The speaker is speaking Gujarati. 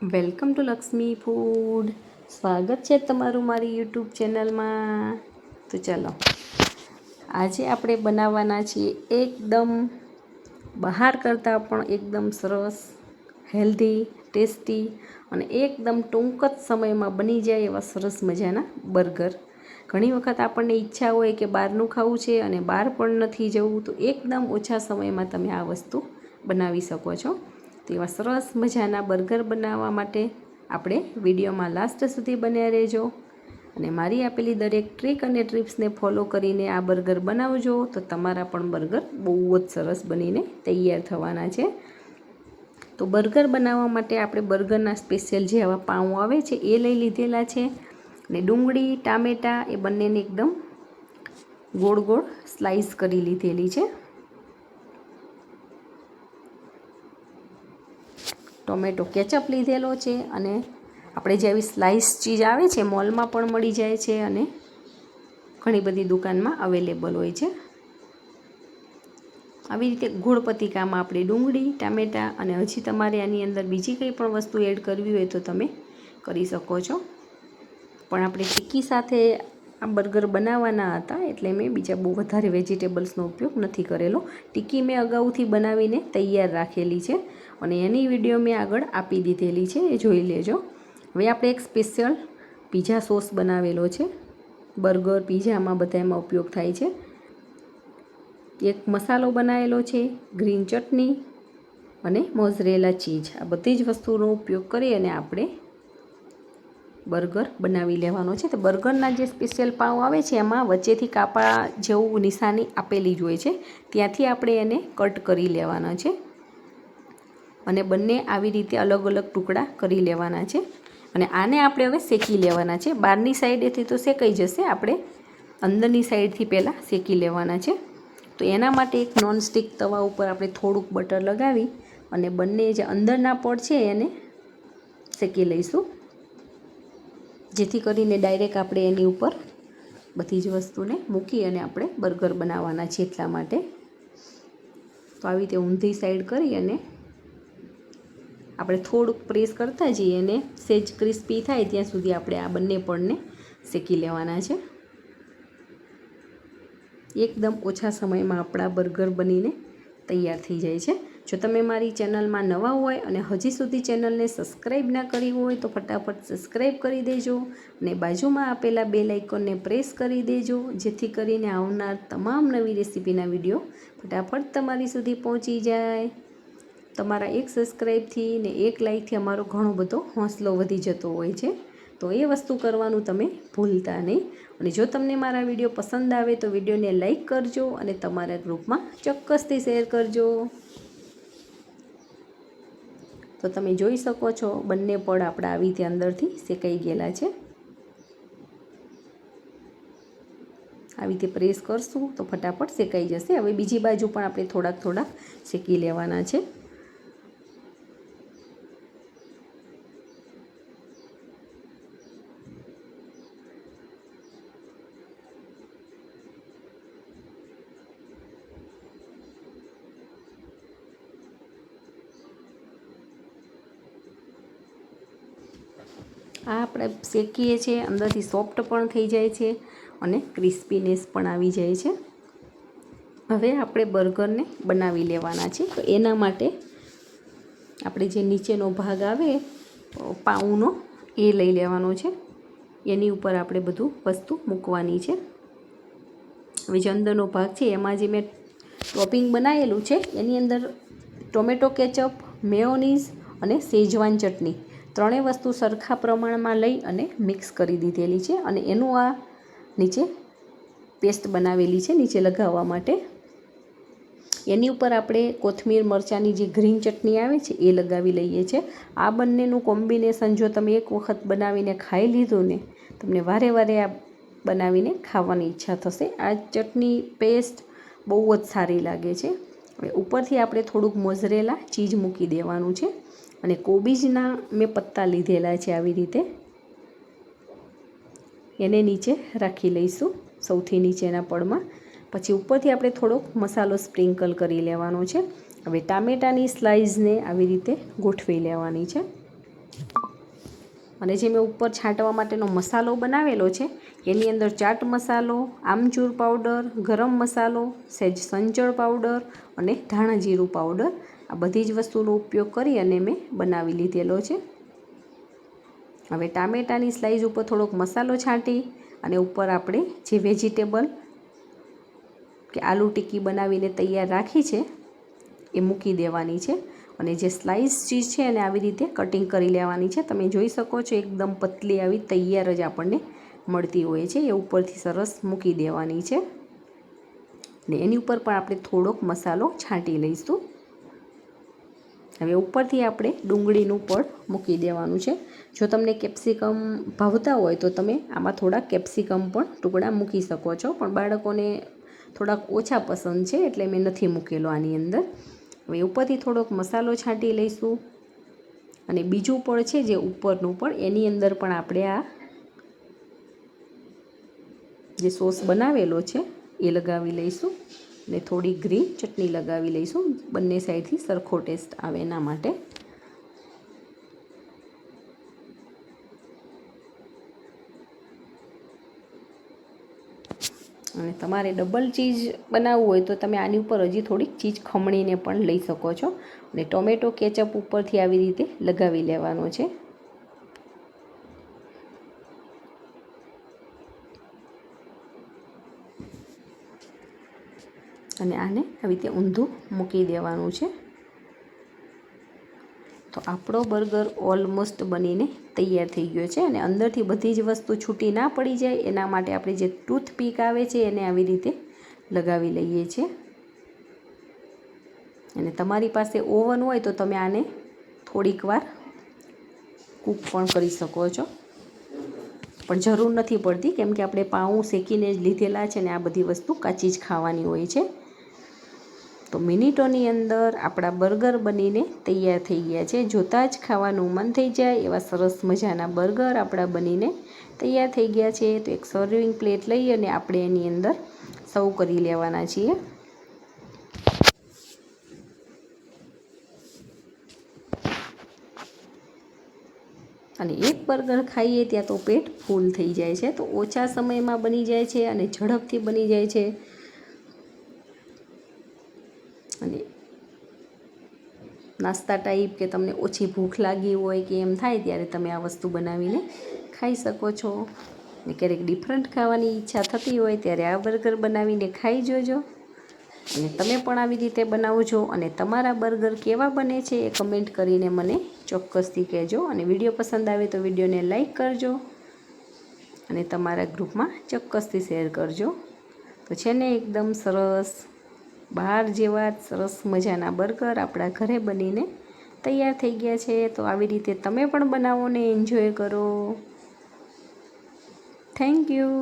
Welcome to Lakshmi food. સ્વાગત છે તમારું મારી યુટ્યુબ ચેનલમાં. તો ચાલો, આજે આપણે બનાવવાના છીએ એકદમ બહાર કરતાં પણ એકદમ સરસ, હેલ્ધી, ટેસ્ટી અને એકદમ ટૂંક જ સમયમાં બની જાય એવા સરસ મજાના બર્ગર. ઘણી વખત આપણને ઈચ્છા હોય કે બહારનું ખાવું છે અને બહાર પણ નથી જવું, તો એકદમ ઓછા સમયમાં તમે આ વસ્તુ બનાવી શકો છો. તો એવા સરસ મજાના બર્ગર બનાવવા માટે આપણે વિડીયોમાં લાસ્ટ સુધી બન્યા રહેજો અને મારી આપેલી દરેક ટ્રીક અને ટિપ્સને ફોલો કરીને આ બર્ગર બનાવજો, તો તમારા પણ બર્ગર બહુ જ સરસ બનીને તૈયાર થવાના છે. તો બર્ગર બનાવવા માટે આપણે બર્ગરના સ્પેશિયલ જે આવા પાઉં આવે છે એ લઈ લીધેલા છે અને ડુંગળી, ટામેટાં એ બંનેને એકદમ ગોળ ગોળ સ્લાઈસ કરી લીધેલી છે. ટોમેટો કેચઅપ લીધેલો છે અને આપણે જે આવી સ્લાઈસ ચીઝ આવે છે મોલમાં પણ મળી જાય છે અને ઘણી બધી દુકાનમાં અવેલેબલ હોય છે. આવી રીતે ગોળ પતિકામાં આપણે ડુંગળી, ટામેટાં અને હજી તમારે આની અંદર બીજી કંઈ પણ વસ્તુ એડ કરવી હોય તો તમે કરી શકો છો. પણ આપણે ટિક્કી સાથે આ બર્ગર બનાવવાના હતા એટલે મેં બીજા બહુ વધારે વેજીટેબલ્સનો ઉપયોગ નથી કરેલો. ટિક્કી મેં અગાઉથી બનાવીને તૈયાર રાખેલી છે અને એની વિડીયો મેં આગળ આપી દીધેલી છે, એ જોઈ લેજો. હવે આપણે એક સ્પેશિયલ પીઝા સોસ બનાવેલો છે. બર્ગર, પીઝામાં બધા એમાં ઉપયોગ થાય છે. એક મસાલો બનાવેલો છે, ગ્રીન ચટણી અને મોઝરેલા ચીઝ. આ બધી જ વસ્તુનો ઉપયોગ કરી અને આપણે બર્ગર બનાવી લેવાનો છે. તો બર્ગરના જે સ્પેશિયલ પાઉં આવે છે એમાં વચ્ચેથી કાપા જેવું નિશાની આપેલી જ હોય છે, ત્યાંથી આપણે એને કટ કરી લેવાના છે અને બંને આવી રીતે અલગ અલગ ટુકડા કરી લેવાના છે. અને આને આપણે હવે શેકી લેવાના છે. બહારની સાઈડેથી તો શેકાઈ જશે, આપણે અંદરની સાઈડથી પહેલાં શેકી લેવાના છે. તો એના માટે એક નોનસ્ટિક તવા ઉપર આપણે થોડુંક બટર લગાવી અને બંને જે અંદરના પડ છે એને શેકી લઈશું, જેથી કરીને ડાયરેક્ટ આપણે એની ઉપર બધી જ વસ્તુને મૂકી અને આપણે બર્ગર બનાવવાના છે એટલા માટે. તો આવી રીતે ઊંધી સાઈડ કરી અને આપણે થોડુંક પ્રેસ કરતા જઈએ અને સેજ ક્રિસ્પી થાય ત્યાં સુધી આપણે આ બંને પડને શેકી લેવાના છે. એકદમ ઓછા સમયમાં આપણા બર્ગર બનીને તૈયાર થઈ જાય છે. જો તમે મારી ચેનલમાં નવા હોય અને હજી સુધી ચેનલને સબસ્ક્રાઈબ ના કરી હોય તો ફટાફટ સબસ્ક્રાઈબ કરી દેજો અને બાજુમાં આપેલા બેલ આઇકોનને પ્રેસ કરી દેજો, જેથી કરીને આવનાર તમામ નવી રેસીપીના વિડીયો ફટાફટ તમારી સુધી પહોંચી જાય. તમારા એક સબસ્ક્રાઈબથી ને એક લાઇકથી અમારો ઘણો બધો હોંસલો વધી જતો હોય છે, તો એ વસ્તુ કરવાનું તમે ભૂલતા નહીં. અને જો તમને મારા વિડીયો પસંદ આવે તો વિડીયોને લાઇક કરજો અને તમારા ગ્રુપમાં ચોક્કસથી શેર કરજો. તો તમે જોઈ શકો છો બંને પડ આપણા આવી રીતે અંદરથી શેકાઈ ગયેલા છે. આવી રીતે પ્રેસ કરશું તો ફટાફટ શેકાઈ જશે. હવે બીજી બાજુ પણ આપણે થોડાક શેકી લેવાના છે. આ આપણે શેકીએ છીએ અંદરથી સોફ્ટ પણ થઈ જાય છે અને ક્રિસ્પીનેસ પણ આવી જાય છે. હવે આપણે બર્ગરને બનાવી લેવાના છે. તો એના માટે આપણે જે નીચેનો ભાગ આવે પાઉંનો એ લઈ લેવાનો છે. એની ઉપર આપણે બધું વસ્તુ મૂકવાની છે. હવે જે અંદરનો ભાગ છે એમાં જે મેં ટોપિંગ બનાવેલું છે એની અંદર ટોમેટો કેચઅપ, મેયોનીઝ અને શેઝવાન ચટણી ત્રણેય વસ્તુ સરખા પ્રમાણમાં લઈ અને મિક્સ કરી દીધેલી છે અને એનું આ નીચે પેસ્ટ બનાવેલી છે નીચે લગાવવા માટે. એની ઉપર આપણે કોથમીર મરચાંની જે ગ્રીન ચટણી આવે છે એ લગાવી લઈએ છીએ. આ બંનેનું કોમ્બિનેશન જો તમે એક વખત બનાવીને ખાઈ લીધું ને, તમને વારે વારે આ બનાવીને ખાવાની ઈચ્છા થશે. આ ચટણી પેસ્ટ બહુ જ સારી લાગે છે. હવે ઉપરથી આપણે થોડુંક મોઝરેલા ચીઝ મૂકી દેવાનું છે અને કોબીજના મેં પત્તા લીધેલા છે આવી રીતે, એને નીચે રાખી લઈશું સૌથી નીચેના પડમાં. પછી ઉપરથી આપણે થોડોક મસાલો સ્પ્રિંકલ કરી લેવાનો છે. હવે ટામેટાની સ્લાઇસને આવી રીતે ગોઠવી લેવાની છે. અને જે મેં ઉપર છાંટવા માટેનો મસાલો બનાવેલો છે એની અંદર ચાટ મસાલો, આમચૂર પાવડર, ગરમ મસાલો, સહેજ સંચળ પાવડર અને ધાણા જીરું પાવડર આ બધી જ વસ્તુનો ઉપયોગ કરી અને મેં બનાવી લીધેલો છે। હવે ટામેટાની સ્લાઈસ ઉપર થોડોક મસાલો છાંટી અને ઉપર આપણે જે વેજીટેબલ કે આલુ ટિક્કી બનાવીને તૈયાર રાખી છે એ મૂકી દેવાની છે અને જે સ્લાઈસ ચીઝ છે એને આવી રીતે કટિંગ કરી લેવાની છે। તમે જોઈ શકો છો એકદમ પતલી આવી તૈયાર જ આપણને મળતી હોય છે, એ ઉપરથી સરસ મૂકી દેવાની છે ને એની ઉપર પણ આપણે થોડોક મસાલો છાંટી લઈશું। હવે ઉપરથી આપણે ડુંગળીનું પણ મૂકી દેવાનું છે। જો તમને કેપ્સિકમ ભાવતા હોય તો તમે આમાં થોડા કેપ્સિકમ પણ ટુકડા મૂકી શકો છો, પણ બાળકોને થોડાક ઓછા પસંદ છે એટલે મેં નથી મૂકેલો આની અંદર। હવે ઉપરથી થોડોક મસાલો છાંટી લઈશું અને બીજું પણ છે જે ઉપરનું પણ એની અંદર પણ આપણે આ જે સોસ બનાવેલો છે એ લગાવી લઈશું ને થોડી ગ્રીન ચટણી લગાવી લઈશું, બંને સાઈડથી સરખો ટેસ્ટ આવે એના માટે। અને તમારે ડબલ ચીઝ બનાવવું હોય તો તમે આની ઉપર હજી થોડીક ચીઝ ખમણીને પણ લઈ શકો છો અને ટોમેટો કેચઅપ ઉપરથી આવી રીતે લગાવી લેવાનો છે। અને આને આવી રીતે ઊંધું મૂકી દેવાનું છે। તો આપણો બર્ગર ઓલમોસ્ટ બનીને તૈયાર થઈ ગયો છે અને અંદરથી બધી જ વસ્તુ છૂટી ના પડી જાય એના માટે આપણે જે ટૂથપીક આવે છે એને આવી રીતે લગાવી લઈએ છીએ। અને તમારી પાસે ઓવન હોય તો તમે આને થોડીક વાર કૂક પણ કરી શકો છો, પણ જરૂર નથી પડતી કેમ કે આપણે પાઉં શેકીને જ લીધેલા છે ને આ બધી વસ્તુ કાચી જ ખાવાની હોય છે। તો મિનિટોની અંદર આપણા બર્ગર બનીને તૈયાર થઈ ગયા છે। જોતાં જ ખાવાનું મન થઈ જાય એવા સરસ મજાના બર્ગર આપણા બનીને તૈયાર થઈ ગયા છે। તો એક સર્વિંગ પ્લેટ લઈ અને આપણે એની અંદર સર્વ કરી લેવાના છીએ। અને એક બર્ગર ખાઈએ ત્યાં તો પેટ ફૂલ થઈ જાય છે। તો ઓછા સમયમાં બની જાય છે અને ઝડપથી બની જાય છે અને નાસ્તા ટાઈપ કે તમને ઓછી ભૂખ લાગી હોય કે એમ થાય ત્યારે તમે આ વસ્તુ બનાવીને ખાઈ શકો છો। ને ક્યારેક ડિફરન્ટ ખાવાની ઈચ્છા થતી હોય ત્યારે આ બર્ગર બનાવીને ખાઈ જોજો અને તમે પણ આવી રીતે બનાવજો અને તમારા બર્ગર કેવા બને છે એ કમેન્ટ કરીને મને ચોક્કસથી કહેજો અને વિડીયો પસંદ આવે તો વિડીયોને લાઈક કરજો અને તમારા ગ્રુપમાં ચોક્કસથી શેર કરજો। તો છે ને એકદમ સરસ બહાર જેવા સરસ મજાના બર્ગર આપણા ઘરે બનીને તૈયાર થઈ ગયા છે। તો આવી રીતે તમે પણ બનાવો ને એન્જોય કરો। Thank you.